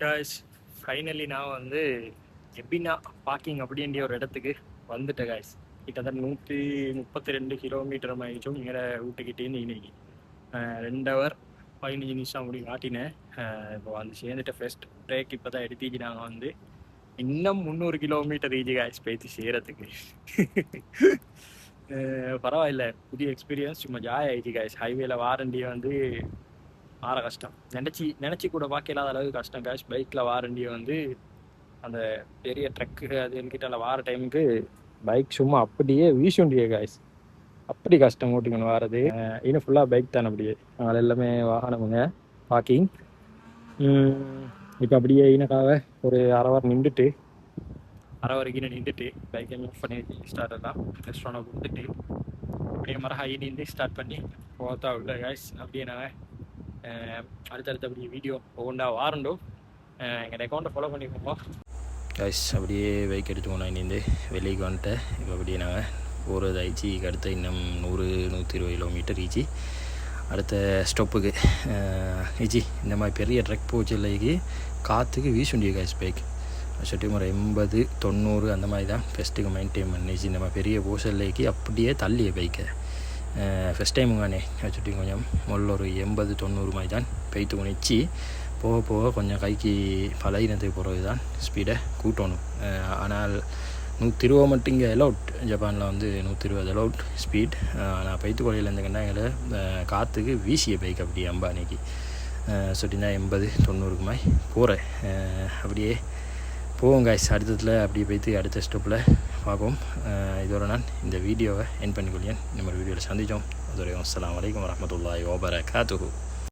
Guys finally நான் வந்து எப்படின்னா பார்க்கிங் அப்படின்ற ஒரு இடத்துக்கு வந்துட்டேன் காய்ஸ். கிட்டத்தட்ட 132 கிலோமீட்டர் ஆயிடுச்சும் எங்களை வீட்டுக்கிட்டேருந்து இன்னைக்கு 2 ஹவர் 15 நிமிஷம் அப்படி காட்டினேன். இப்போ வந்து சேர்ந்துட்டு ஃபர்ஸ்ட் பிரேக் இப்போ தான் எடுத்திக்கு. நாங்கள் வந்து இன்னும் 300 கிலோமீட்டர் ரீச் காய்ஸ் போயிட்டு செய்கிறதுக்கு. பரவாயில்ல, புதிய எக்ஸ்பீரியன்ஸ், சும்மா ஜாய் ஆயிடுச்சு காய்ஸ். ஹைவேல வாரண்டியை வந்து ஆற கஷ்டம், நினச்சி கூட பார்க்க இல்லாத அளவுக்கு கஷ்டம் காய்ஸ். பைக்கில் வாரண்டியை வந்து அந்த பெரிய ட்ரக்கு அது என்கிட்ட வார டைமுக்கு பைக் சும்மா அப்படியே வீசுண்டியே காய்ஸ். அப்படி கஷ்டம் ஓட்டிக்கணும் வாரது. இன்னும் ஃபுல்லாக பைக் தானே அப்படியே, அதனால் எல்லாமே வாகனமுங்க பார்க்கிங். இப்போ அப்படியே இனக்காக ஒரு அரை வாரம் நின்றுட்டு பைக்கை மூவ் பண்ணி ஸ்டார்ட் எல்லாம் ரெஸ்டாரண்ட் கொடுத்துட்டு அப்படியே மரஹாயி நின்று ஸ்டார்ட் பண்ணி போத்தா உள்ள காய்ஸ். அப்படியே நாங்கள் அடுத்தடுத்து அப்படியே வீடியோ ஒவ்வொன்றா வாரண்டோ எங்கள் அக்கௌண்ட்டை ஃபாலோ பண்ணிக்கோங்க காய்ஸ். அப்படியே பைக் எடுத்துக்கோங்க, இனிந்து வெளியே வந்துட்டேன். இப்போ அப்படியே நாங்கள் போகிறது ஆயிடுச்சு. அடுத்த இன்னும் 100-120 கிலோமீட்டர் ஈச்சி அடுத்த ஸ்டாப்புக்கு ஈச்சி. இந்த மாதிரி பெரிய ட்ரக் போச்சு இல்லைக்கு காற்றுக்கு வீசுண்டிய காய்ஸ் பைக் சுட்டி ஒரு 80-90 அந்த மாதிரி தான் ஃபஸ்ட்டுக்கு மெயின்டைன் பண்ணிச்சு. இந்த மாதிரி பெரிய பூசல்லைக்கு அப்படியே தள்ளிய பைக்கை ஃபஸ்ட் டைமுங்கானே சுட்டி கொஞ்சம் முதல்ல ஒரு 80-90 மாதிரி தான் பெய்த்து கொணிச்சு. போக போக கொஞ்சம் கைக்கு பழகினதுக்கு பிறகு தான் ஸ்பீடை கூட்டணும். ஆனால் 120 மட்டும் இங்கே அலவுட். ஜப்பானில் வந்து 120 அலவுட் ஸ்பீட். நான் பைத்து கொலையில் இருந்துக்கிட்டா எங்களை காற்றுக்கு வீசிய பைக் அப்படியே அம்பானிக்கு சுட்டினா 80-90 மாதிரி போகிறேன். அப்படியே போவோம் காய்ஸ். அடுத்ததில் அப்படியே போய்த்து அடுத்த ஸ்டெப்பில் பார்ப்போம். இதோட நான் இந்த வீடியோவை என் பண்ணிக்கொள்ளியேன். இந்த மாதிரி வீடியோவில் சந்தித்தோம். அதுவரைக்கும் அஸ்ஸலாமு அலைக்கும் வரஹ்மத்துல்லாஹி வபரகாத்துஹு.